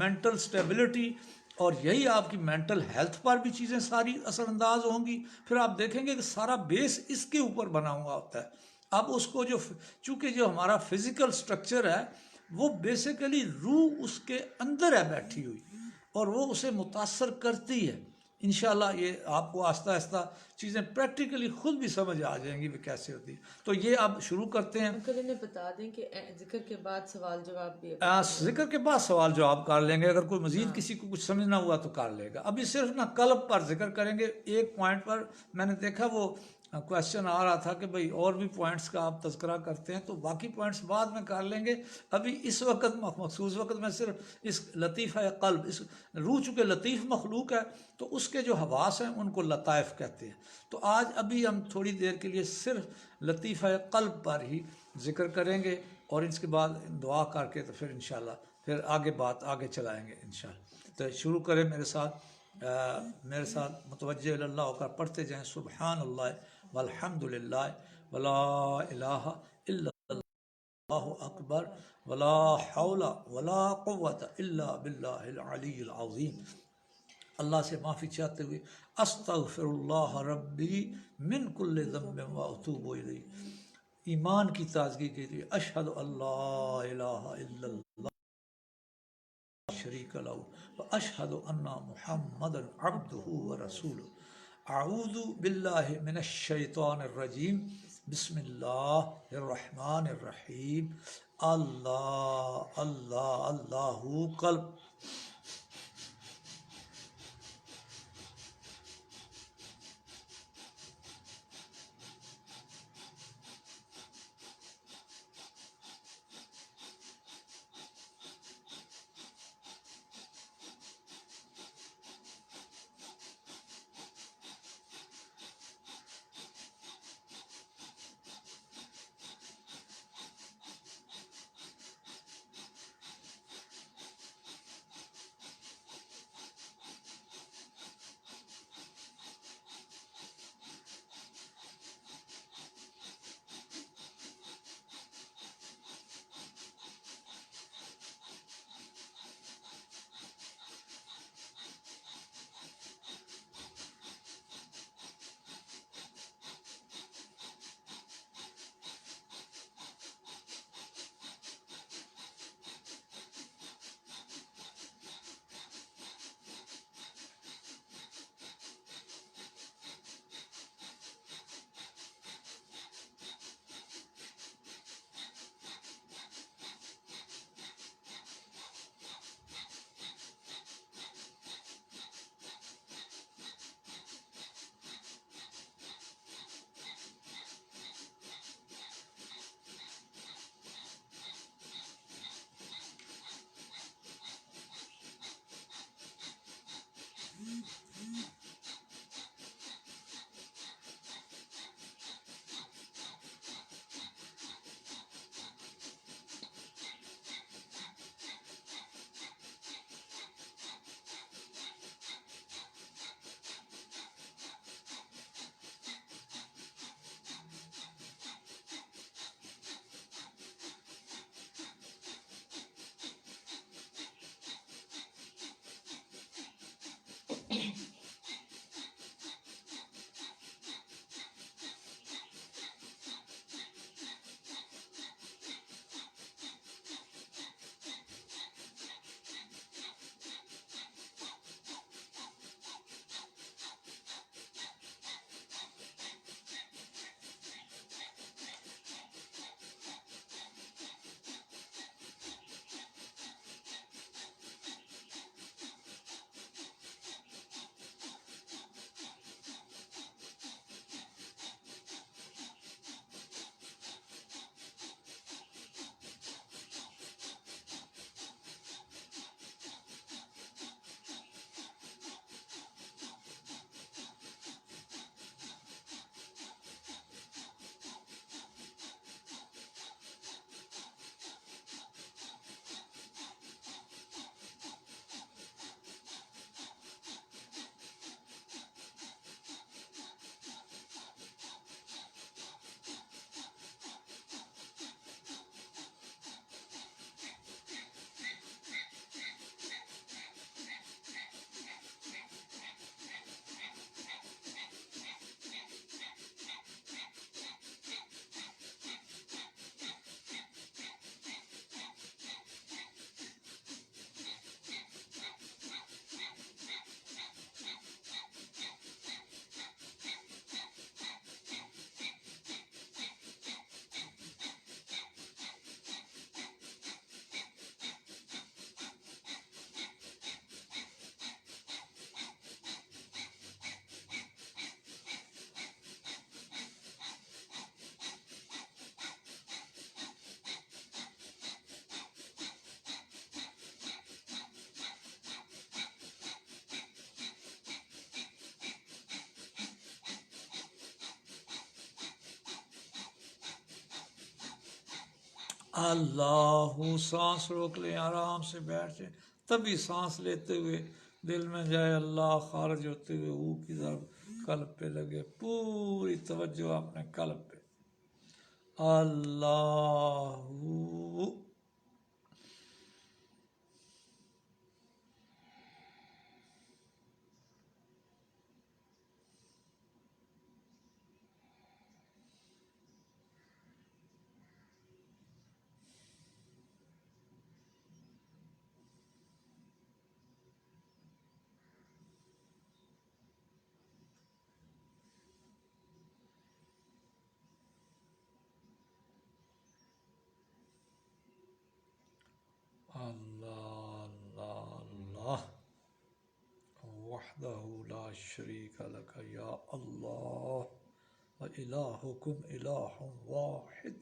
مینٹل سٹیبلٹی اور یہی آپ کی مینٹل ہیلتھ پر بھی چیزیں ساری اثر انداز ہوں گی۔ پھر آپ دیکھیں گے کہ سارا بیس اس کے اوپر بنا ہوا ہوتا ہے۔ اب اس کو چونکہ جو ہمارا فزیکل سٹرکچر ہے وہ بیسیکلی روح اس کے اندر ہے بیٹھی ہوئی، اور وہ اسے متاثر کرتی ہے۔ انشاءاللہ یہ آپ کو آہستہ آہستہ چیزیں پریکٹیکلی خود بھی سمجھ آ جائیں گی وہ کیسے ہوتی ہے۔ تو یہ اب شروع کرتے ہیں۔ انکل انہیں بتا دیں کہ ذکر کے بعد سوال جواب بھی ذکر کے بعد سوال جواب کر لیں گے، اگر کوئی مزید کسی کو کچھ سمجھنا ہوا تو کر لے گا۔ ابھی صرف نا قلب پر ذکر کریں گے، ایک پوائنٹ پر میں نے دیکھا وہ کویسچن آ رہا تھا کہ بھئی اور بھی پوائنٹس کا آپ تذکرہ کرتے ہیں، تو باقی پوائنٹس بعد میں کر لیں گے۔ ابھی اس وقت مخصوص وقت میں صرف اس لطیفہ قلب، اس روح چونکہ لطیف مخلوق ہے تو اس کے جو حواس ہیں ان کو لطائف کہتے ہیں۔ تو آج ابھی ہم تھوڑی دیر کے لیے صرف لطیفہ قلب پر ہی ذکر کریں گے، اور اس کے بعد دعا کر کے تو پھر انشاءاللہ پھر آگے چلائیں گے انشاءاللہ۔ تو شروع کریں میرے ساتھ متوجہ اللہ ہو کر پڑھتے جائیں، سبحان اللہ والحمد للہ ولا الہ الا اللہ اکبر ولا حول ولا قوت الا باللہ العلی العظیم۔ اللہ سے معافی چاہتے ہوئے استغفر اللہ ربی من کل ذنب واتوب الیہ، ایمان کی تازگی کے لیے اشہد اللہ الہ الا اللہ شریک لہ واشہد ان محمد عبدہ ورسولہ۔ اعوذ باللہ من الشیطان الرجیم، بسم اللہ الرحمن الرحیم۔ اللہ اللہ اللہ قلب اللہ، سانس روک لیں، آرام سے بیٹھ جائیں، تبھی سانس لیتے ہوئے دل میں جائے اللہ، خارج ہوتے ہوئے او کی ضرب قلب پہ لگے، پوری توجہ اپنے قلب پہ، اللہ، اللہ، اللہ، اللہ، وحدہ لا شریک لک یا اللہ، وإلہکم الہ واحد۔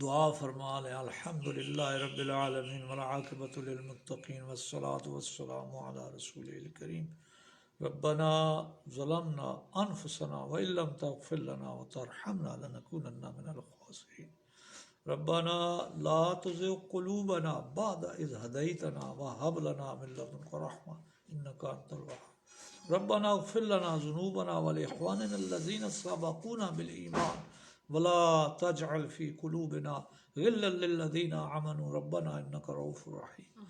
دعا فرما لیں، الحمدللہ رب العالمین والعاقبۃ للمتقین والصلاۃ والسلام علی رسول الکریم، ربنا ظلمنا انفسنا وان لم تغفر لنا وترحمنا لنکونن من الخاسرین، ربنا لا تزغ قلوبنا بعد اذ هدیتنا وهب لنا من لدنک رحمة انک انت الوهاب، ربنا اغفر لنا ذنوبنا ولاخواننا الذين سبقونا بالایمان ولا تجعل في قلوبنا غلا للذين آمنوا ربنا إنك رؤوف رحيم،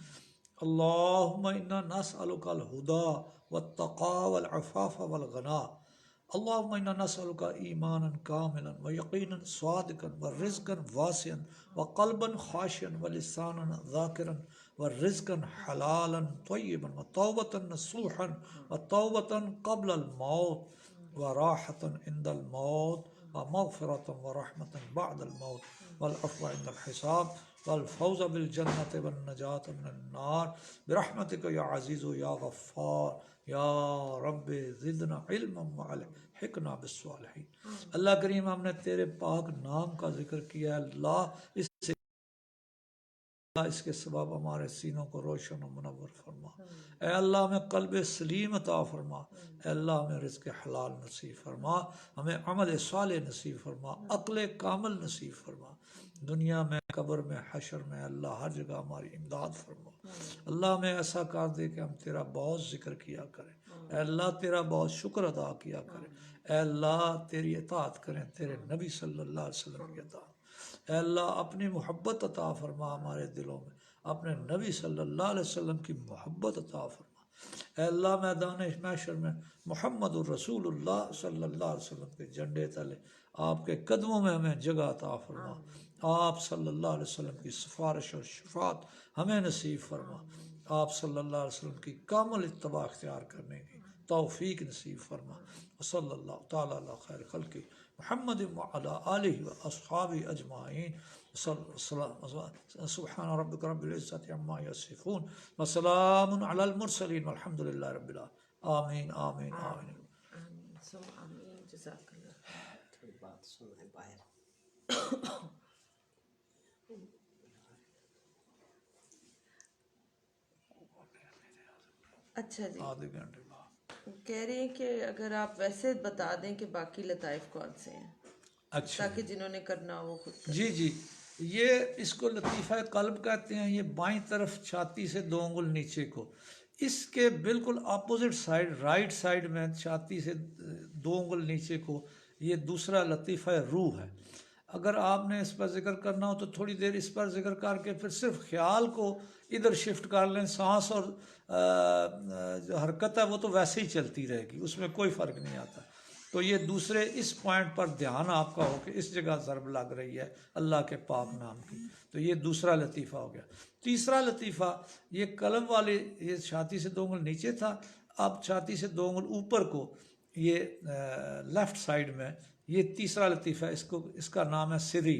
اللهم إنا نسألك الهدى والتقى والعفاف والغنى، اللهم إنا نسألك إيمانا كاملا ويقينا صادقا ورزقا واسعا وقلبا خاشعا ولسانا ذاكرا ورزقا حلالا طيبا وتوبة نصوحا وتوبة قبل الموت وراحة عند الموت ومغفرة ورحمة بعد الموت والعفو عند الحساب والفوز بالجنة والنجاة من النار برحمتك يا عزيز يا غفار یا رب زدنا علما والحقنا بالصالحین۔ اللہ کریم، ہم نے تیرے پاک نام کا ذکر کیا ہے اللہ، اس کے سبب ہمارے سینوں کو روشن و منور فرما، اے اللہ ہمیں قلب سلیم عطا فرما، اے اللہ ہمیں رزق حلال نصیب فرما، ہمیں عمل صالح نصیب فرما، عقل کامل نصیب فرما، دنیا میں، قبر میں، حشر میں، اللہ ہر جگہ ہماری امداد فرما، اللہ ہمیں ایسا کر دے کہ ہم تیرا بہت ذکر کیا کریں، اے اللہ تیرا بہت شکر ادا کیا کریں، اے اللہ تیری اطاعت کریں، تیرے نبی صلی اللہ علیہ وسلم کی اطاعت، اے اللہ اپنی محبت عطا فرما ہمارے دلوں میں، اپنے نبی صلی اللہ علیہ وسلم کی محبت عطا فرما، اے اللہ میدان محشر میں محمد الرسول اللہ صلی اللہ علیہ وسلم کے جھنڈے تلے آپ کے قدموں میں ہمیں جگہ عطا فرما، آپ صلی اللہ علیہ وسلم کی سفارش اور شفاعت ہمیں نصیب فرما، آپ صلی اللہ علیہ وسلم کی کامل اتباع اختیار کرنے کی توفیق نصیب فرما، صلی اللہ تعالی علی خیر خلق محمد وعلی آلہ واصحابہ اجمعین، سبحان ربک رب العزت عما یصفون وسلام علی المرسلین والحمد للہ رب العالمین، آمین آمین آمین۔ آمین، جزاک اللہ۔ تھوڑی بات سن رہے باہر۔ اچھا جی، آدھے گھنٹے بعد کہہ رہے ہیں کہ اگر آپ ویسے بتا دیں کہ باقی لطائف کون سے ہیں، اچھا تاکہ جنہوں نے کرنا ہو وہ خود کریں۔ جی جی، یہ اس کو لطیفہ قلب کہتے ہیں، یہ بائیں طرف چھاتی سے 2 انگل نیچے کو، اس کے بالکل اپوزٹ سائڈ رائٹ سائڈ میں چھاتی سے 2 انگل نیچے کو یہ دوسرا لطیفہ روح ہے۔ اگر آپ نے اس پر ذکر کرنا ہو تو تھوڑی دیر اس پر ذکر کر کے پھر صرف خیال کو ادھر شفٹ کر لیں، سانس اور جو حرکت ہے وہ تو ویسے ہی چلتی رہے گی، اس میں کوئی فرق نہیں آتا۔ تو یہ دوسرے اس پوائنٹ پر دھیان آپ کا ہو کہ اس جگہ ضرب لگ رہی ہے اللہ کے پاک نام کی، تو یہ دوسرا لطیفہ ہو گیا۔ تیسرا لطیفہ یہ قلم والے، یہ چھاتی سے 2 انگل نیچے تھا، اب چھاتی سے 2 انگل اوپر کو یہ لیفٹ سائڈ میں یہ تیسرا لطیفہ ہے، اس کا نام ہے سری،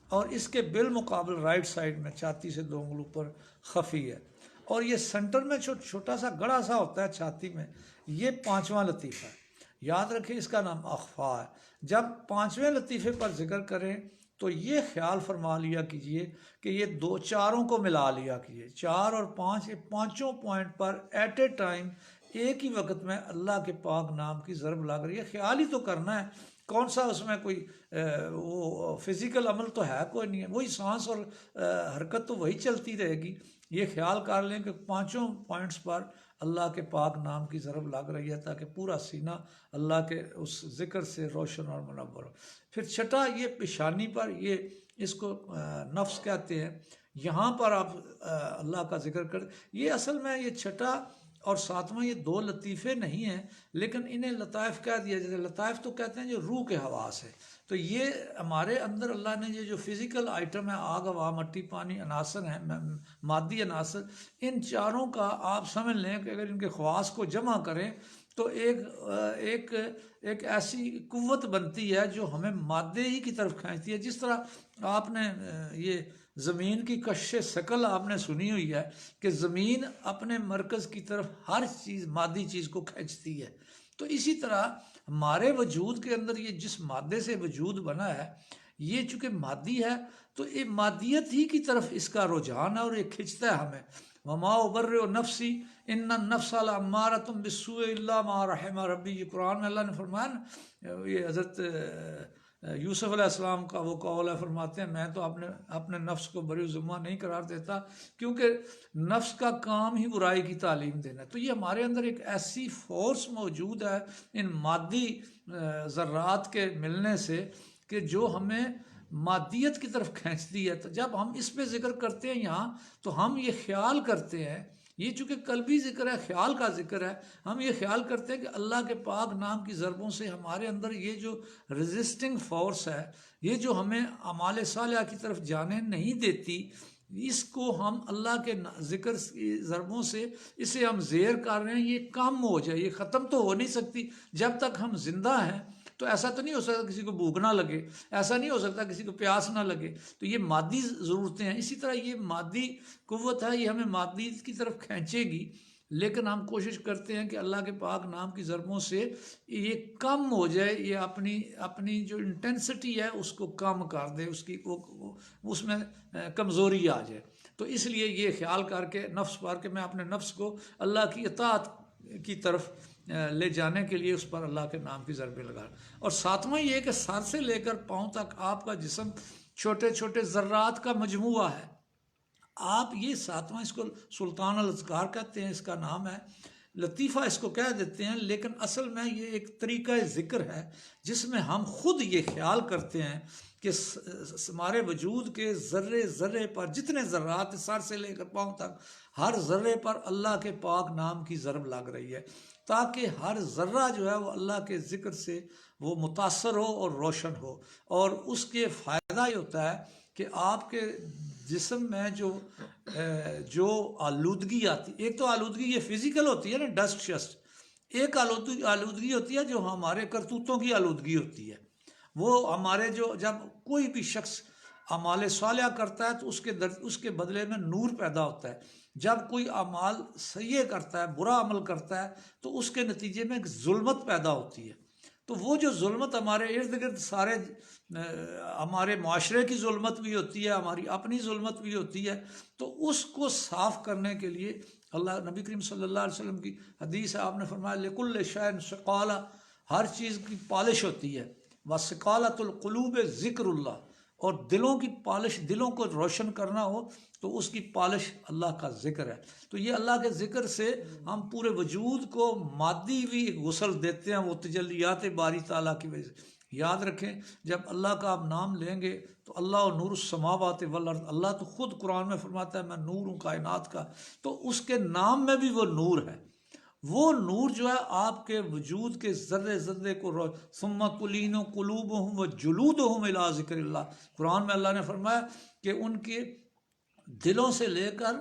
اور اس کے بالمقابل رائٹ سائڈ میں چھاتی سے 2 انگل اوپر خفی ہے، اور یہ سینٹر میں چھوٹا سا گڑھا سا ہوتا ہے چھاتی میں، یہ 5واں لطیفہ ہے۔ یاد رکھیں اس کا نام اخفا ہے۔ جب 5ویں لطیفے پر ذکر کریں تو یہ خیال فرما لیا کیجئے کہ یہ 4 کو ملا لیا کیجئے، 4 اور 5، یہ 5 پوائنٹ پر ایٹ اے ٹائم ایک ہی وقت میں اللہ کے پاک نام کی ضرب لگ رہی ہے۔ خیال ہی تو کرنا ہے، کون سا اس میں کوئی وہ فزیکل عمل تو ہے کوئی نہیں ہے، وہی سانس اور حرکت تو وہی چلتی رہے گی۔ یہ خیال کر لیں کہ 5 پوائنٹس پر اللہ کے پاک نام کی ضرب لگ رہی ہے تاکہ پورا سینہ اللہ کے اس ذکر سے روشن اور منور ہو۔ پھر چھٹا یہ پیشانی پر، یہ اس کو نفس کہتے ہیں، یہاں پر آپ اللہ کا ذکر کر، یہ اصل میں یہ چھٹا اور 7واں یہ 2 لطیفے نہیں ہیں، لیکن انہیں لطائف کہہ دیا جیسے لطائف تو کہتے ہیں جو روح کے حواس ہے۔ تو یہ ہمارے اندر اللہ نے یہ جو فزیکل آئٹم ہے، آگ ہوا مٹی پانی عناصر ہیں، مادی عناصر، ان 4 کا آپ سمجھ لیں کہ اگر ان کے خواص کو جمع کریں تو ایک ایسی قوت بنتی ہے جو ہمیں مادے ہی کی طرف کھینچتی ہے۔ جس طرح آپ نے یہ زمین کی کشش ثقل آپ نے سنی ہوئی ہے کہ زمین اپنے مرکز کی طرف ہر چیز مادی چیز کو کھینچتی ہے، تو اسی طرح ہمارے وجود کے اندر یہ جس مادے سے وجود بنا ہے، یہ چونکہ مادی ہے تو یہ مادیت ہی کی طرف اس کا رجحان ہے اور یہ کھنچتا ہے ہمیں۔ وما ابرئ نفسی ان النفس لامارۃ بالسوء الا ما رحم ربی، یہ قرآن میں اللہ نے فرمایا نا، یہ حضرت یوسف علیہ السلام کا وہ قول ہے، فرماتے ہیں میں تو اپنے نفس کو بری ذمہ نہیں قرار دیتا، کیونکہ نفس کا کام ہی برائی کی تعلیم دینا ہے۔ تو یہ ہمارے اندر ایک ایسی فورس موجود ہے ان مادی ذرات کے ملنے سے کہ جو ہمیں مادیت کی طرف کھینچتی ہے۔ تو جب ہم اس پہ ذکر کرتے ہیں یہاں تو ہم یہ خیال کرتے ہیں، یہ چونکہ قلبی ذکر ہے، خیال کا ذکر ہے، ہم یہ خیال کرتے ہیں کہ اللہ کے پاک نام کی ضربوں سے ہمارے اندر یہ جو ریزسٹنگ فورس ہے، یہ جو ہمیں اعمال صالحہ کی طرف جانے نہیں دیتی، اس کو ہم اللہ کے ذکر ضربوں سے اسے ہم زیر کر رہے ہیں، یہ کم ہو جائے، یہ ختم تو ہو نہیں سکتی جب تک ہم زندہ ہیں۔ تو ایسا تو نہیں ہو سکتا کسی کو بھوک نہ لگے، ایسا نہیں ہو سکتا کسی کو پیاس نہ لگے، تو یہ مادی ضرورتیں ہیں۔ اسی طرح یہ مادی قوت ہے، یہ ہمیں مادی کی طرف کھینچے گی، لیکن ہم کوشش کرتے ہیں کہ اللہ کے پاک نام کی ضربوں سے یہ کم ہو جائے، یہ اپنی جو انٹینسٹی ہے اس کو کم کر دے، اس میں کمزوری آ جائے۔ تو اس لیے یہ خیال کر کے نفس پر کہ میں اپنے نفس کو اللہ کی اطاعت کی طرف لے جانے کے لیے اس پر اللہ کے نام کی ضربیں لگا۔ اور 7واں یہ کہ سر سے لے کر پاؤں تک آپ کا جسم چھوٹے چھوٹے ذرات کا مجموعہ ہے۔ آپ یہ 7واں، اس کو سلطان الاذکار کہتے ہیں، اس کا نام ہے، لطیفہ اس کو کہہ دیتے ہیں، لیکن اصل میں یہ ایک طریقہ ذکر ہے جس میں ہم خود یہ خیال کرتے ہیں کہ ہمارے وجود کے ذرے ذرے پر جتنے ذرات سر سے لے کر پاؤں تک ہر ذرے پر اللہ کے پاک نام کی ضرب لگ رہی ہے، تاکہ ہر ذرہ جو ہے وہ اللہ کے ذکر سے وہ متاثر ہو اور روشن ہو۔ اور اس کے فائدہ یہ ہوتا ہے کہ آپ کے جسم میں جو آلودگی آتی، ایک تو آلودگی یہ فزیکل ہوتی ہے نا، ڈسٹ شسٹ، ایک آلودگی ہوتی ہے جو ہمارے کرتوتوں کی آلودگی ہوتی ہے۔ وہ ہمارے جب کوئی بھی شخص اعمال صالحہ کرتا ہے تو اس کے بدلے میں نور پیدا ہوتا ہے، جب کوئی اعمال سیئہ کرتا ہے، برا عمل کرتا ہے، تو اس کے نتیجے میں ایک ظلمت پیدا ہوتی ہے۔ تو وہ جو ظلمت ہمارے ارد گرد سارے ہمارے معاشرے کی ظلمت بھی ہوتی ہے، ہماری اپنی ظلمت بھی ہوتی ہے، تو اس کو صاف کرنے کے لیے اللہ نبی کریم صلی اللہ علیہ وسلم کی حدیث ہے، آپ نے فرمایا لِكُلِّ شَيْءٍ سِقَالَةٌ، ہر چیز کی پالش ہوتی ہے، وَسِقَالَةُ الْقُلُوبِ ذِكْرُ اللَّهِ، اور دلوں کی پالش، دلوں کو روشن کرنا ہو تو اس کی پالش اللہ کا ذکر ہے۔ تو یہ اللہ کے ذکر سے ہم پورے وجود کو مادی بھی غسل دیتے ہیں، وہ تجلیات باری تعالیٰ کی وجہ سے۔ یاد رکھیں جب اللہ کا آپ نام لیں گے تو اللہ نور السماوات والارض، اللہ تو خود قرآن میں فرماتا ہے میں نور ہوں کائنات کا، تو اس کے نام میں بھی وہ نور ہے۔ وہ نور جو ہے آپ کے وجود کے ذرے ذرے کو ثم تلین قلوبہم وجلودہم الی ذکر اللہ، قرآن میں اللہ نے فرمایا کہ ان کے دلوں سے لے کر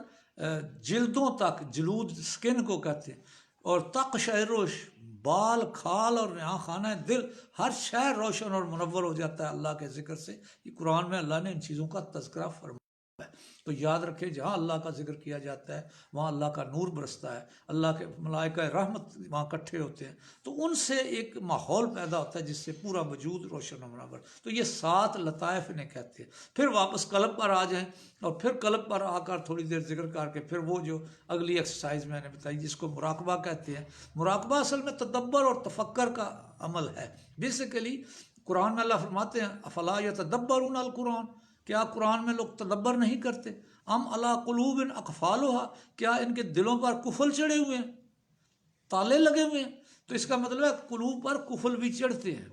جلدوں تک، جلود سکن کو کہتے ہیں، اور تقشعرش بال کھال اور یہاں خانہ دل ہر شے روشن اور منور ہو جاتا ہے اللہ کے ذکر سے. یہ قرآن میں اللہ نے ان چیزوں کا تذکرہ فرمایا ہے. تو یاد رکھیں جہاں اللہ کا ذکر کیا جاتا ہے وہاں اللہ کا نور برستا ہے, اللہ کے ملائکہ رحمت وہاں اکٹھے ہوتے ہیں, تو ان سے ایک ماحول پیدا ہوتا ہے جس سے پورا وجود روشن و منور. تو یہ 7 لطائف انہیں کہتے ہیں. پھر واپس قلب پر آ جائیں اور پھر قلب پر آ کر تھوڑی دیر ذکر کر کے پھر وہ جو اگلی ایکسرسائز میں نے بتائی جس کو مراقبہ کہتے ہیں. مراقبہ اصل میں تدبر اور تفکر کا عمل ہے. بیسیکلی قرآن میں اللہ فرماتے ہیں افلا یتدبرون القرآن, کیا قرآن میں لوگ تدبر نہیں کرتے؟ ام علی قلوب اقفالها, کیا ان کے دلوں پر قفل چڑھے ہوئے ہیں, تالے لگے ہوئے ہیں؟ تو اس کا مطلب ہے قلوب پر قفل بھی چڑھتے ہیں.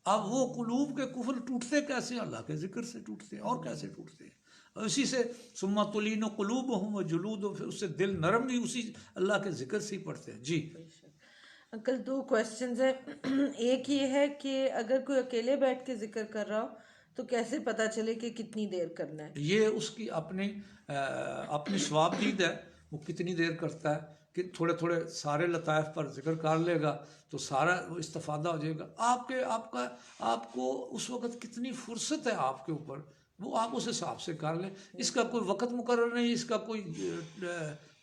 اب وہ قلوب کے قفل ٹوٹتے کیسے ہیں؟ اللہ کے ذکر سے ٹوٹتے ہیں. اور کیسے ٹوٹتے ہیں؟ اور اسی سے ثم تلین قلوبہم وجلودہم, پھر اس سے دل نرم بھی اسی اللہ کے ذکر سے ہی پڑتے ہیں. جی انکل 2 کویسچنز ہیں. ایک یہ ہے کہ اگر کوئی اکیلے بیٹھ کے ذکر کر رہا ہو تو کیسے پتہ چلے کہ کتنی دیر کرنا ہے؟ یہ اس کی اپنی ثواب دید ہے, وہ کتنی دیر کرتا ہے, کہ تھوڑے تھوڑے سارے لطائف پر ذکر کر لے گا تو سارا وہ استفادہ ہو جائے گا. آپ کو اس وقت کتنی فرصت ہے آپ کے اوپر, وہ آپ اس حساب سے کر لیں. اس کا کوئی وقت مقرر نہیں, اس کا کوئی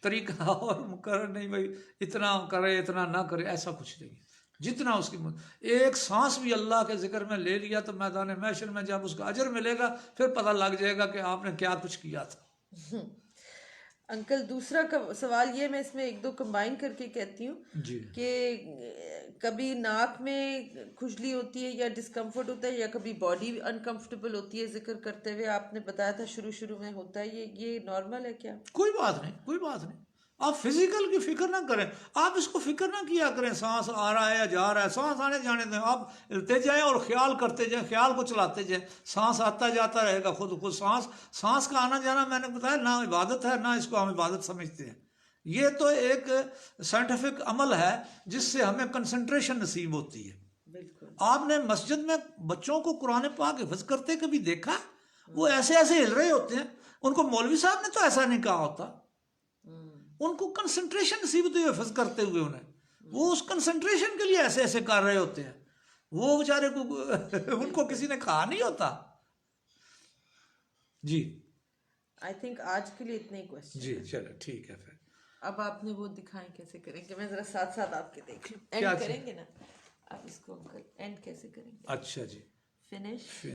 طریقہ اور مقرر نہیں, بھائی اتنا کرے اتنا نہ کرے, ایسا کچھ نہیں. جتنا اس کی ایک سانس بھی اللہ کے ذکر میں لے لیا تو میدان محشر میں جب اس کا اجر ملے گا پھر پتہ لگ جائے گا کہ آپ نے کیا کچھ کیا تھا. انکل دوسرا سوال یہ, میں اس میں 1-2 کمبائن کر کے کہتی ہوں جی کہ کبھی ناک میں کھجلی ہوتی ہے یا ڈسکمفرٹ ہوتا ہے یا کبھی باڈی انکمفرٹیبل ہوتی ہے ذکر کرتے ہوئے, آپ نے بتایا تھا شروع میں ہوتا ہے, یہ نارمل ہے کیا؟ کوئی بات نہیں, کوئی بات نہیں. آپ فزیکل کی فکر نہ کریں, آپ اس کو فکر نہ کیا کریں سانس آ رہا ہے یا جا رہا ہے, سانس آنے جانے دیں. آپ ہلتے جائیں اور خیال کرتے جائیں, خیال کو چلاتے جائیں, سانس آتا جاتا رہے گا خود خود. سانس کا آنا جانا میں نے بتایا نہ عبادت ہے نہ اس کو ہم عبادت سمجھتے ہیں. یہ تو ایک سائنٹیفک عمل ہے جس سے ہمیں کنسنٹریشن نصیب ہوتی ہے. بالکل. آپ نے مسجد میں بچوں کو قرآن پاک حفظ کرتے کبھی دیکھا؟ وہ ایسے ایسے ہل رہے ہوتے ہیں, ان کو مولوی صاحب نے تو ایسا نہیں کہا ہوتا. ان کو کنسنٹریشن نصیب ہوتی ہے حفظ کرتے ہوئے, وہ اس کنسنٹریشن کے لیے ایسے ایسے کر رہے ہوتے ہیں. وہ بیچارے کو ان کو کسی نے کہا نہیں ہوتا. جی آئی تھنک آج کے لیے اتنے ہی کوشچن. جی چلو ٹھیک ہے. پھر اب آپ نے وہ دکھائیں کیسے کریں گے, میں ذرا ساتھ ساتھ آپ کے دیکھ لوں. کیا اینڈ کریں گے نا آپ اس کو, اینڈ کیسے کریں گے؟ اچھا جی فنش